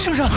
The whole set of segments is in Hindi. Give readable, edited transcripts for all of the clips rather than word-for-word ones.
圣上。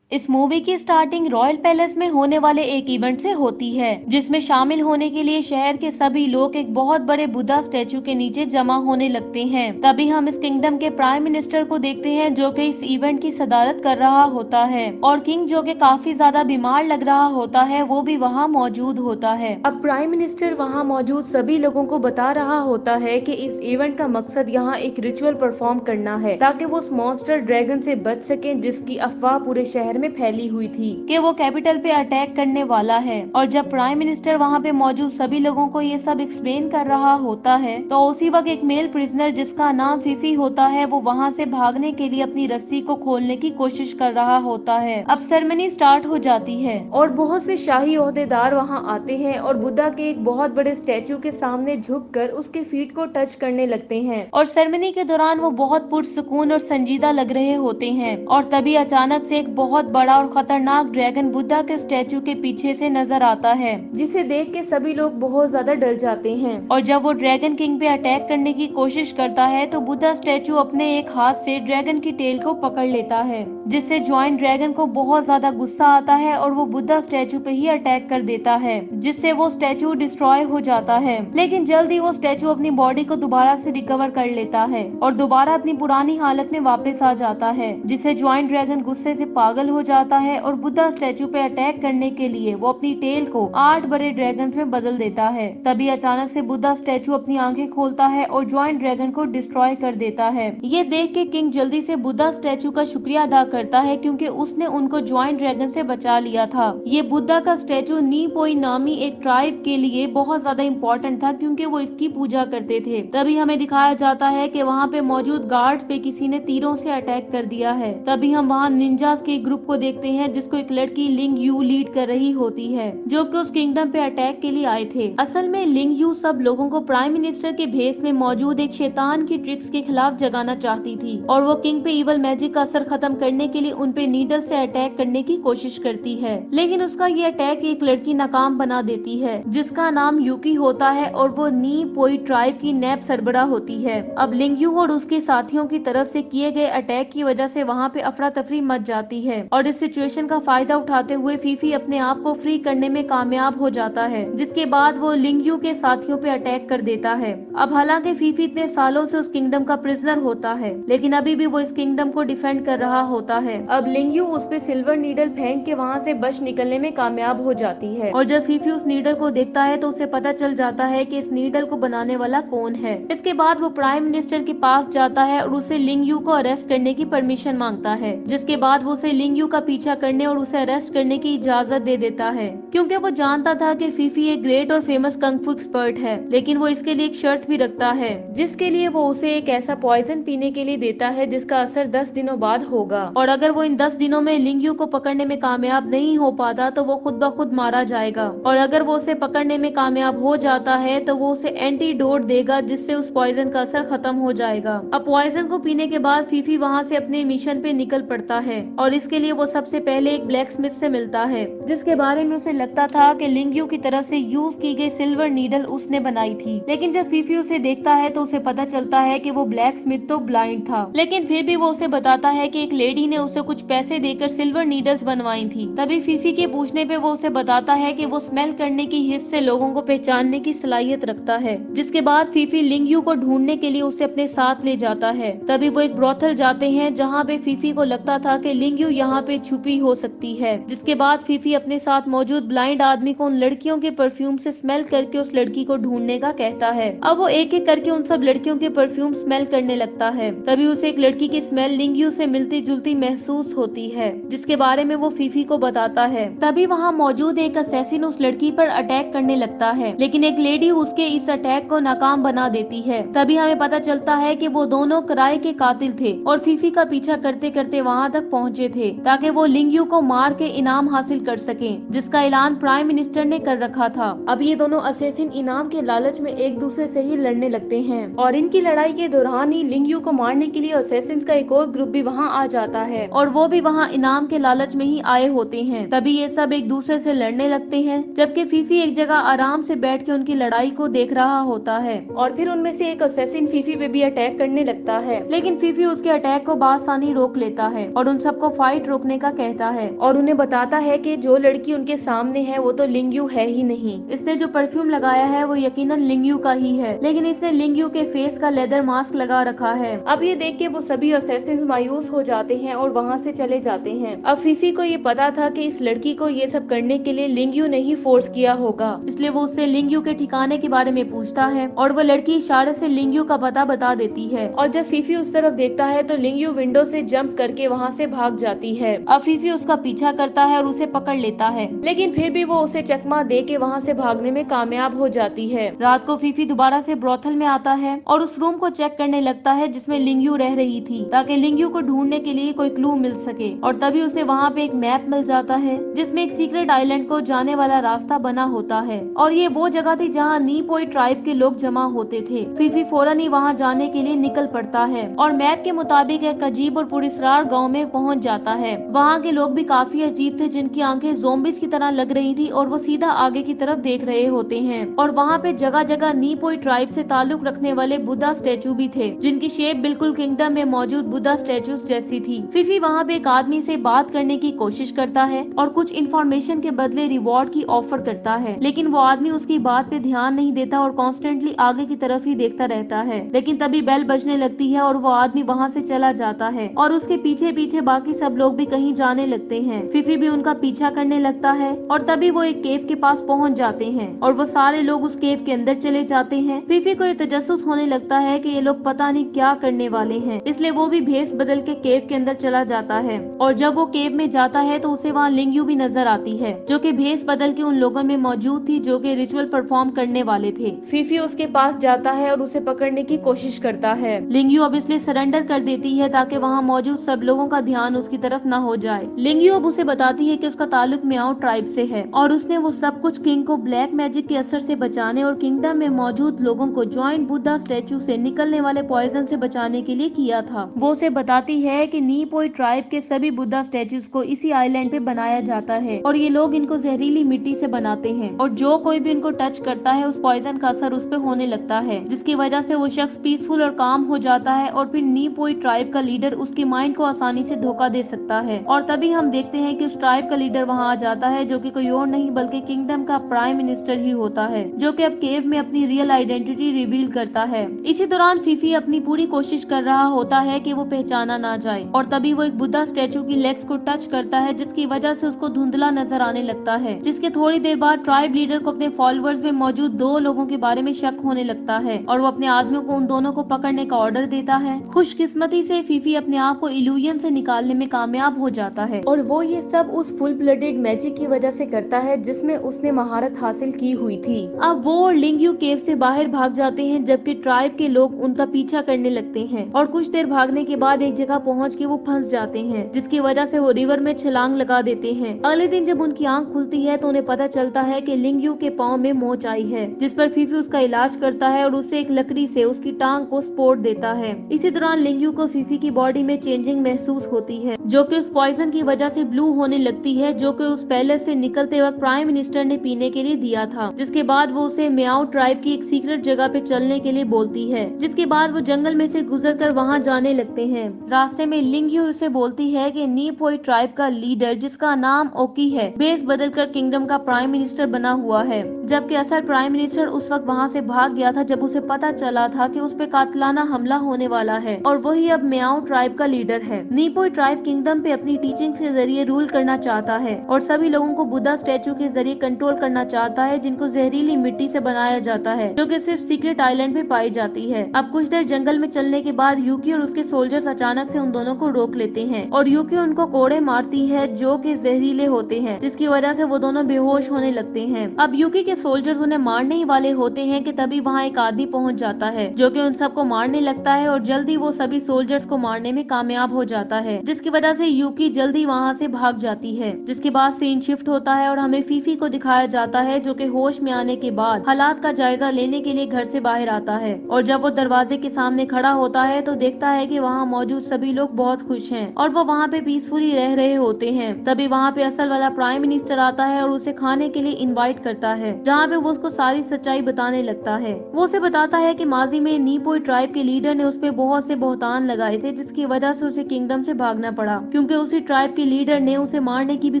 इस मूवी की स्टार्टिंग रॉयल पैलेस में होने वाले एक इवेंट से होती है, जिसमें शामिल होने के लिए शहर के सभी लोग एक बहुत बड़े बुद्धा स्टैचू के नीचे जमा होने लगते हैं। तभी हम इस किंगडम के प्राइम मिनिस्टर को देखते हैं, जो कि इस इवेंट की सदारत कर रहा होता है, और किंग जो कि काफी ज्यादा बीमार लग रहा होता है वो भी वहाँ मौजूद होता है। अब प्राइम मिनिस्टर वहाँ मौजूद सभी लोगों को बता रहा होता है कि इस इवेंट का मकसद यहाँ एक रिचुअल परफॉर्म करना है, ताकि वो उस मॉन्स्टर ड्रैगन से बच सके, जिसकी अफवाह पूरे शहर में फैली हुई थी कि वो कैपिटल पे अटैक करने वाला है। और जब प्राइम मिनिस्टर वहाँ पे मौजूद सभी लोगों को ये सब एक्सप्लेन कर रहा होता है, तो उसी वक्त एक मेल प्रिजनर जिसका नाम फीफी होता है, वो वहाँ से भागने के लिए अपनी रस्सी को खोलने की कोशिश कर रहा होता है। अब सेरेमनी स्टार्ट हो जाती है और बहुत से शाही ओहदेदार वहाँ आते हैं और बुद्धा के एक बहुत बड़े स्टैचू के सामने झुककर उसके फीट को टच करने लगते हैं। और सेरेमनी के दौरान वो बहुत पुरसुकून और संजीदा लग रहे होते हैं, और तभी अचानक से एक बहुत बड़ा और खतरनाक ड्रैगन बुद्धा के स्टैचू के पीछे से नजर आता है, जिसे देख के सभी लोग बहुत ज्यादा डर जाते हैं। और जब वो ड्रैगन किंग पे अटैक करने की कोशिश करता है, तो बुद्धा स्टैचू अपने एक हाथ से ड्रैगन की टेल को पकड़ लेता है, जिससे ज्वाइंट ड्रैगन को बहुत ज्यादा गुस्सा आता है और वो बुद्धा स्टैचू पे ही अटैक कर देता है, जिससे वो स्टैचू डिस्ट्रॉय हो जाता है। लेकिन जल्दी वो स्टैचू अपनी बॉडी को दोबारा से रिकवर कर लेता है और दोबारा अपनी पुरानी हालत में वापस आ जाता है, जिससे ज्वाइंट ड्रैगन गुस्से से पागल हो जाता है और बुद्धा स्टैचू पे अटैक करने के लिए वो अपनी टेल को 8 बड़े ड्रैगन्स में बदल देता है। तभी अचानक से बुद्धा स्टैचू अपनी आंखें खोलता है और ज्वाइंट ड्रैगन को डिस्ट्रॉय कर देता है। ये देख के किंग जल्दी से बुद्धा स्टैचू का शुक्रिया अदा करता है, क्योंकि उसने उनको ज्वाइंट ड्रैगन से बचा लिया था। ये बुद्धा का स्टैचू नीपोई नामी एक ट्राइब के लिए बहुत ज्यादा इम्पोर्टेंट था, क्योंकि वो इसकी पूजा करते थे। तभी हमें दिखाया जाता है कि वहाँ पे मौजूद गार्ड्स पे किसी ने तीरों से अटैक कर दिया है। तभी हम वहाँ निंजास के ग्रुप को देखते हैं, जिसको एक लड़की लिंग यू लीड कर रही होती है, जो कि उस किंगडम पे अटैक के लिए आए थे। असल में लिंग यू सब लोगों को प्राइम मिनिस्टर के भेस में मौजूद एक शैतान की ट्रिक्स के खिलाफ जगाना चाहती थी, और वो किंग पे इवल मैजिक का असर खत्म करने के लिए उन पे नीडल से अटैक करने की कोशिश करती है। लेकिन उसका ये अटैक एक लड़की नाकाम बना देती है, जिसका नाम यूकी होता है, और वो नी पोई ट्राइब की नैब सरबरा होती है। अब लिंग यू और उसके साथियों की तरफ से किए गए अटैक की वजह से वहाँ पे अफरा तफरी मच जाती है, और इस सिचुएशन का फायदा उठाते हुए फीफी अपने आप को फ्री करने में कामयाब हो जाता है, जिसके बाद वो लिंगयू के साथियों पे अटैक कर देता है। अब हालांकि फीफी इतने सालों से उस किंगडम का प्रिजनर होता है, लेकिन अभी भी वो इस किंगडम को डिफेंड कर रहा होता है। अब लिंगयू उस पे सिल्वर नीडल फेंक के वहाँ से बच निकलने में कामयाब हो जाती है, और जब फीफी उस नीडल को देखता है तो उसे पता चल जाता है कि इस नीडल को बनाने वाला कौन है। इसके बाद वो प्राइम मिनिस्टर के पास जाता है और उसे लिंगयू को अरेस्ट करने की परमिशन मांगता है, जिसके बाद वो उसे लिंगयू का पीछा करने और उसे अरेस्ट करने की इजाजत दे देता है, क्योंकि वो जानता था कि फीफी एक ग्रेट और फेमस कंग-फू एक्सपर्ट है। लेकिन वो इसके लिए एक शर्त भी रखता है, जिसके लिए वो उसे एक ऐसा पॉइजन पीने के लिए देता है जिसका असर 10 दिनों बाद होगा, और अगर वो इन 10 दिनों में लिंगयू को पकड़ने में कामयाब नहीं हो पाता तो वो खुद ब खुद मारा जाएगा, और अगर वो उसे पकड़ने में कामयाब हो जाता है तो वो उसे एंटीडोट देगा, जिससे उस पॉइजन का असर खत्म हो जाएगा। अब पॉइजन को पीने के बाद फीफी वहाँ से अपने मिशन पे निकल पड़ता है, और इसके लिए वो सबसे पहले एक ब्लैक स्मिथ से मिलता है, जिसके बारे में उसे लगता था कि लिंगयू की तरफ से यूज की गई सिल्वर नीडल उसने बनाई थी। लेकिन जब फीफी उसे देखता है तो उसे पता चलता है कि वो ब्लैक स्मिथ तो ब्लाइंड था, लेकिन फिर भी वो उसे बताता है कि एक लेडी ने उसे कुछ पैसे देकर सिल्वर नीडल्स बनवाई थी। तभी फीफी के पूछने पे वो उसे बताता है कि वो स्मेल करने की हिस्स से लोगों को पहचानने की सलाहियत रखता है। जिसके बाद फीफी लिंगयू को ढूंढने के लिए उसे अपने साथ ले जाता है। तभी वो एक ब्रोथल जाते हैं, जहाँ पे फीफी को लगता था कि लिंगयू यहाँ पे छुपी हो सकती है। जिसके बाद फीफी अपने साथ मौजूद ब्लाइंड आदमी को उन लड़कियों के परफ्यूम से स्मेल करके उस लड़की को ढूंढने का कहता है। अब वो एक एक करके उन सब लड़कियों के परफ्यूम स्मेल करने लगता है। तभी उसे एक लड़की की स्मेल लिंगयू से मिलती जुलती महसूस होती है, जिसके बारे में वो फीफी को बताता है। तभी वहाँ मौजूद एक असैसिन उस लड़की पर अटैक करने लगता है, लेकिन एक लेडी उसके इस अटैक को नाकाम बना देती है। तभी हमें पता चलता है कि वो दोनों किराए के कातिल थे और फीफी का पीछा करते करते वहाँ तक पहुँचे थे, ताकि वो लिंगयू को मार के इनाम हासिल कर सके, जिसका ऐलान प्राइम मिनिस्टर ने कर रखा था। अब ये दोनों असेसिन इनाम के लालच में एक दूसरे से ही लड़ने लगते हैं और इनकी लड़ाई के दौरान ही लिंगयू को मारने के लिए असेसिन्स का एक और ग्रुप भी वहाँ आ जाता है और वो भी वहाँ इनाम के लालच में ही आए होते हैं। तभी ये सब एक दूसरे से लड़ने लगते हैं, जबकि फीफी एक जगह आराम से बैठ के उनकी लड़ाई को देख रहा होता है और फिर उनमें से एक असेसिन फीफी पे भी अटैक करने लगता है, लेकिन फीफी उसके अटैक को बासानी रोक लेता है और उन सबको फाइट रोकने का कहता है और उन्हें बताता है कि जो लड़की उनके सामने है वो तो लिंगयू है ही नहीं। इसने जो परफ्यूम लगाया है वो यकीनन लिंगयू का ही है, लेकिन इसने लिंगयू के फेस का लेदर मास्क लगा रखा है। अब ये देख के वो सभी असेसिन्स मायूस हो जाते हैं और वहाँ से चले जाते हैं। अब फीफी को ये पता था कि इस लड़की को ये सब करने के लिए लिंगयू ने ही फोर्स किया होगा, इसलिए वो उससे लिंगयू के ठिकाने के बारे में पूछता है और वो लड़की इशारे से लिंगयू का पता बता देती है। और जब फीफी उस तरफ देखता है तो लिंगयू विंडो से जंप करके वहाँ से भाग जाती है। अब फीफी उसका पीछा करता है और उसे पकड़ लेता है, लेकिन फिर भी वो उसे चकमा दे के वहाँ से भागने में कामयाब हो जाती है। रात को फीफी दोबारा से ब्रोथल में आता है और उस रूम को चेक करने लगता है जिसमें लिंगयू रह रही थी, ताकि लिंगयू को ढूंढने के लिए कोई क्लू मिल सके। और तभी उसे वहाँ पे एक मैप मिल जाता है जिसमें एक सीक्रेट आइलैंड को जाने वाला रास्ता बना होता है और ये वो जगह थी जहाँ नीपोई ट्राइब के लोग जमा होते थे। फीफी फौरन ही वहाँ जाने के लिए निकल पड़ता है और मैप के मुताबिक एक अजीब और पुरस्कार गाँव में पहुँच जाता है। वहाँ के लोग भी काफी अजीब थे, जिनकी आंखें ज़ोंबीज की तरह लग रही थी और वो सीधा आगे की तरफ देख रहे होते हैं। और वहाँ पे जगह जगह नीपोई ट्राइब से ताल्लुक रखने वाले बुद्धा स्टैचू भी थे, जिनकी शेप बिल्कुल किंगडम में मौजूद बुद्धा स्टैचूज जैसी थी। फीफी वहाँ पे एक आदमी से बात करने की कोशिश करता है और कुछ इन्फॉर्मेशन के बदले रिवॉर्ड की ऑफर करता है, लेकिन वो आदमी उसकी बात पे ध्यान नहीं देता और कॉन्स्टेंटली आगे की तरफ ही देखता रहता है। लेकिन तभी बेल बजने लगती है और वो आदमी वहाँ से चला जाता है और उसके पीछे पीछे बाकी सब लोग भी कहीं जाने लगते हैं। फीफी भी उनका पीछा करने लगता है और तभी वो एक केव के पास पहुँच जाते हैं और वो सारे लोग उस केव के अंदर चले जाते हैं। फीफी को ये तजस्सुस होने लगता है कि ये लोग पता नहीं क्या करने वाले हैं, इसलिए वो भी भेस बदल के केव के अंदर चला जाता है और जब वो केव में जाता है तो उसे वहाँ लिंगयू भी नजर आती है, जो कि भेस बदल के उन लोगों में मौजूद थी जो कि रिचुअल परफॉर्म करने वाले थे। फीफी उसके पास जाता है और उसे पकड़ने की कोशिश करता है। लिंगयू अब इसलिए सरेंडर कर देती है ताकि वहाँ मौजूद सब लोगों का ध्यान उसकी तरफ न हो जाए। लिंगयू अब उसे बताती है कि उसका ताल्लुक मियाओ ट्राइब से है और उसने वो सब कुछ किंग को ब्लैक मैजिक के असर से बचाने और किंगडम में मौजूद लोगों को जॉइंट बुद्धा स्टैचू से निकलने वाले पॉइजन से बचाने के लिए किया था। वो उसे बताती है कि नीपोई ट्राइब के सभी बुद्धा स्टैचूज को इसी आइलैंड पे बनाया जाता है और ये लोग इनको जहरीली मिट्टी से बनाते हैं और जो कोई भी इनको टच करता है उस पॉइजन का असर उस पे होने लगता है, जिसकी वजह से वो शख्स पीसफुल और काम हो जाता है और फिर नीपोई ट्राइब का लीडर उसकी माइंड को आसानी से धोखा दे सकता है। और तभी हम देखते हैं कि उस ट्राइब का लीडर वहाँ आ जाता है, जो कि कोई और नहीं बल्कि किंगडम का प्राइम मिनिस्टर ही होता है, जो कि अब केव में अपनी रियल आइडेंटिटी रिवील करता है। इसी दौरान फीफी अपनी पूरी कोशिश कर रहा होता है कि वो पहचाना ना जाए और तभी वो एक बुद्धा स्टैचू की लेग्स को टच करता है, जिसकी वजह से उसको धुंधला नजर आने लगता है, जिसके थोड़ी देर बाद ट्राइब लीडर को अपने फॉलोअर्स में मौजूद 2 लोगों के बारे में शक होने लगता है और वो अपने आदमियों को उन दोनों को पकड़ने का ऑर्डर देता है। खुशकिस्मती से फीफी अपने आप को इल्यूजन से निकालने में कामयाब हो जाता है और वो ये सब उस फुल ब्लडेड मैजिक की वजह से करता है जिसमें उसने महारत हासिल की हुई थी। अब वो और लिंगयू केव से बाहर भाग जाते हैं, जबकि ट्राइब के लोग उनका पीछा करने लगते हैं और कुछ देर भागने के बाद एक जगह पहुंच के वो फंस जाते हैं, जिसकी वजह से वो रिवर में छलांग लगा देते हैं। अगले दिन जब उनकी आंख खुलती है तो उन्हें पता चलता है कि लिंगयू के पाँव में मोच आई है, जिस पर फीफी उसका इलाज करता है और उसे एक लकड़ी से उसकी टांग को सपोर्ट देता है। इसी दौरान लिंगयू को फीफी की बॉडी में चेंजिंग महसूस होती है, जो कि उस पॉइजन की वजह से ब्लू होने लगती है, जो कि उस पैलेस से निकलते वक्त प्राइम मिनिस्टर ने पीने के लिए दिया था। जिसके बाद वो उसे मियाओ ट्राइब की एक सीक्रेट जगह पे चलने के लिए बोलती है, जिसके बाद वो जंगल में से गुजरकर वहाँ जाने लगते हैं। रास्ते में लिंगयू उसे बोलती है कि नीपोई ट्राइब का लीडर, जिसका नाम ओकी है, बेस बदलकर किंगडम का प्राइम मिनिस्टर बना हुआ है, जबकि असल प्राइम मिनिस्टर उस वक्त वहाँ से भाग गया था जब उसे पता चला था कि उस पे कातलाना हमला होने वाला है और वही अब मियाओ ट्राइब का लीडर है। नीपोई ट्राइब किंगडम पे अपनी टीचिंग के जरिए रूल करना चाहता है और सभी लोगों को बुद्धा स्टैचू के जरिए कंट्रोल करना चाहता है, जिनको जहरीली मिट्टी से बनाया जाता है, जो कि सिर्फ सीक्रेट आइलैंड पे पाई जाती है। अब कुछ देर जंगल में चलने के बाद यूकी और उसके सोल्जर्स अचानक से उन दोनों को रोक लेते हैं और यूकी उनको कोड़े मारती है जो कि जहरीले होते हैं, जिसकी वजह से वो दोनों बेहोश होने लगते हैं। अब यूकी के सोल्जर्स उन्हें मारने ही वाले होते हैं कि तभी वहाँ एक आदमी पहुंच जाता है जो कि उन सबको मारने लगता है और जल्दी वो सभी सोल्जर्स को मारने में कामयाब हो जाता है, जिसकी वजह से यूकी जल्दी वहाँ से भाग जाती है। जिसके बाद सीन शिफ्ट होता है और हमें फीफी को दिखाया जाता है जो कि होश में आने के बाद हालात का जायजा लेने के लिए घर से बाहर आता है और जब वो दरवाजे के सामने खड़ा होता है तो देखता है कि वहाँ मौजूद सभी लोग बहुत खुश हैं और वो वहाँ पे पीसफुली रह रहे होते हैं। तभी वहाँ पे असल वाला प्राइम मिनिस्टर आता है और उसे खाने के लिए इनवाइट करता है, जहाँ पे वो उसको सारी सच्चाई बताने लगता है। वो उसे बताता है कि माजी में नीपोई ट्राइब के लीडर ने उस पे बहुत से बहतान लगाए थे, जिसकी वजह से उसे किंगडम से भागना पड़ा क्योंकि उसी ट्राइब के लीडर ने उसे मारने की भी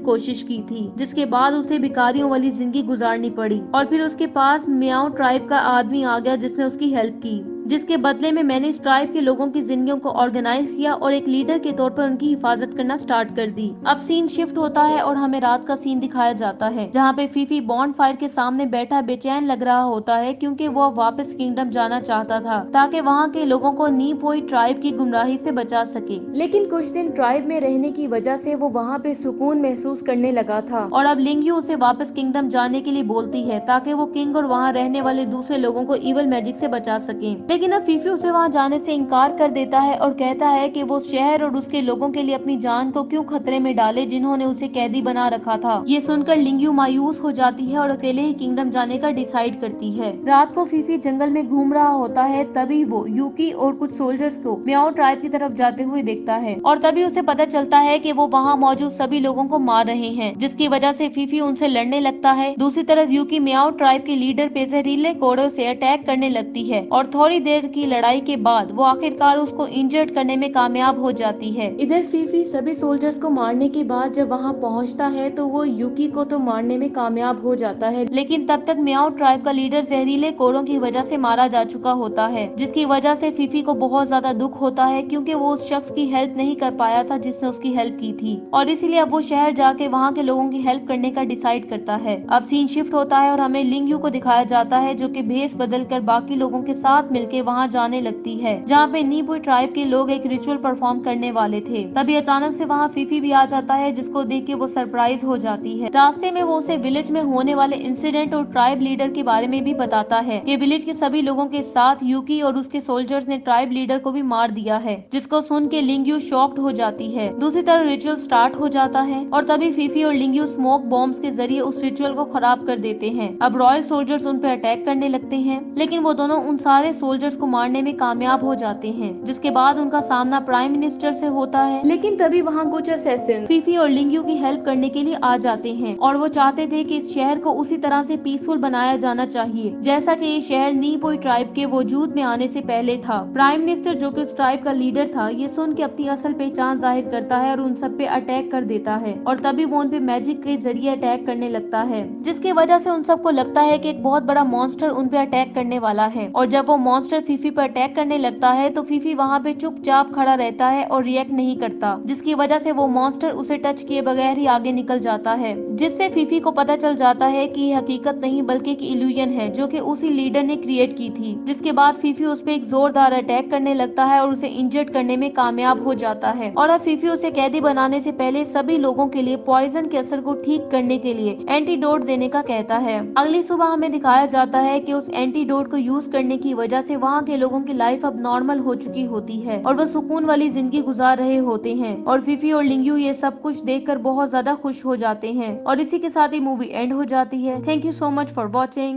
कोशिश की थी, जिसके बाद उसे भिखारियों वाली जिंदगी गुजारनी पड़ी। और फिर उसके पास मियाओ ट्राइब का आदमी आ गया जिसने उसकी हेल्प की, जिसके बदले में मैंने इस ट्राइब के लोगों की जिंदगियों को ऑर्गेनाइज किया और एक लीडर के तौर पर उनकी हिफाजत करना स्टार्ट कर दी। अब सीन शिफ्ट होता है और हमें रात का सीन दिखाया जाता है जहाँ पे फीफी बॉन्ड फायर के सामने बैठा बेचैन लग रहा होता है क्योंकि वो अब वापस किंगडम जाना चाहता था ताकि वहाँ के लोगों को नीपोई ट्राइब की गुमराही से बचा सके। लेकिन कुछ दिन ट्राइब में रहने की वजह से वो वहाँ पे सुकून महसूस करने लगा था और अब लिंगयू उसे वापस किंगडम जाने के लिए बोलती है ताकि वो किंग और वहाँ रहने वाले दूसरे लोगों को इवल मैजिक से बचा सके। लेकिन अब फीफी उसे वहाँ जाने से इनकार कर देता है और कहता है कि वो शहर और उसके लोगों के लिए अपनी जान को क्यों खतरे में डाले जिन्होंने उसे कैदी बना रखा था। ये सुनकर लिंगयू मायूस हो जाती है और अकेले ही किंगडम जाने का डिसाइड करती है। रात को फीफी जंगल में घूम रहा होता है, तभी वो यूकी और कुछ सोल्जर्स को मियाओ ट्राइब की तरफ जाते हुए देखता है और तभी उसे पता चलता है कि वो वहाँ मौजूद सभी लोगों को मार रहे हैं, जिसकी वजह से फीफी उनसे लड़ने लगता है। दूसरी तरफ यूकी मियाओ ट्राइब के लीडर पे जहरीले कोड़ों से अटैक करने लगती है और थोड़ी देर की लड़ाई के बाद वो आखिरकार उसको इंजर्ड करने में कामयाब हो जाती है। इधर फीफी सभी सोल्जर्स को मारने के बाद जब वहाँ पहुँचता है तो वो यूकी को तो मारने में कामयाब हो जाता है, लेकिन तब तक मियाओ ट्राइब का लीडर जहरीले कोड़ों की वजह से मारा जा चुका होता है, जिसकी वजह से फीफी को बहुत ज्यादा दुख होता है क्योंकि वो उस शख्स की हेल्प नहीं कर पाया था जिसने उसकी हेल्प की थी और इसीलिए अब वो शहर जाके वहाँ के लोगों की हेल्प करने का डिसाइड करता है। अब सीन शिफ्ट होता है और हमें लिंगयू को दिखाया जाता है जो कि भेस बदल कर बाकी लोगों के साथ मिलके वहाँ जाने लगती है जहाँ पे नीपोई ट्राइब के लोग एक रिचुअल परफॉर्म करने वाले थे। तभी अचानक से वहाँ फीफी भी आ जाता है जिसको देख के वो सरप्राइज हो जाती है। रास्ते में वो उसे विलेज में होने वाले इंसिडेंट और ट्राइब लीडर के बारे में भी बताता है कि विलेज के सभी लोगों के साथ यूकी और उसके सोल्जर्स ने ट्राइब लीडर को भी मार दिया है, जिसको सुन के लिंगयू शॉक्ड हो जाती है। दूसरी तरफ रिचुअल स्टार्ट हो जाता है और तभी फीफी और लिंगयू स्मोक बॉम्ब्स के जरिए उस रिचुअल को खराब कर देते हैं। अब रॉयल सोल्जर्स उन पर अटैक करने लगते हैं, लेकिन वो दोनों उन सारे सोल्जर्स को मारने में कामयाब हो जाते हैं, जिसके बाद उनका सामना प्राइम मिनिस्टर से होता है। लेकिन तभी वहाँ कुछ असैसिन फीफी और लिंगयू की हेल्प करने के लिए आ जाते हैं और वो चाहते थे कि इस शहर को उसी तरह से पीसफुल बनाया जाना चाहिए जैसा कि ये शहर नीपोई ट्राइब के वजूद में आने से पहले था। प्राइम मिनिस्टर जो कि उस ट्राइब का लीडर था, ये सुन के अपनी असल पहचान जाहिर करता है और उन सब पे अटैक कर देता है और तभी वो उन पे मैजिक के जरिए अटैक करने लगता है, जिसकी वजह से उन सबको लगता है कि एक बहुत बड़ा मॉन्स्टर उन पे अटैक करने वाला है। और जब वो मॉन्स्टर फीफी पर अटैक करने लगता है तो फीफी वहाँ पे चुपचाप खड़ा रहता है और रिएक्ट नहीं करता, जिसकी वजह से वो मॉन्स्टर उसे टच किए बगैर ही आगे निकल जाता है, जिससे फीफी को पता चल जाता है कि ये हकीकत नहीं बल्कि एक इल्यूजन है जो कि उसी लीडर ने क्रिएट की थी। जिसके बाद फीफी उस पे एक जोरदार अटैक करने लगता है और उसे इंजर्ड करने में कामयाब हो जाता है और अब फीफी उसे कैदी बनाने से पहले सभी लोगों के लिए पॉइजन के असर को ठीक करने के लिए एंटीडोट देने का कहता है। अगली सुबह हमें दिखाया जाता है कि उस एंटीडोट को यूज करने की वजह से वहाँ के लोगों की लाइफ अब नॉर्मल हो चुकी होती है और वो सुकून वाली जिंदगी गुजार रहे होते हैं और फीफी और लिंगयू ये सब कुछ देखकर बहुत ज्यादा खुश हो जाते हैं और इसी के साथ ही मूवी एंड हो जाती है। Thank you so much for watching.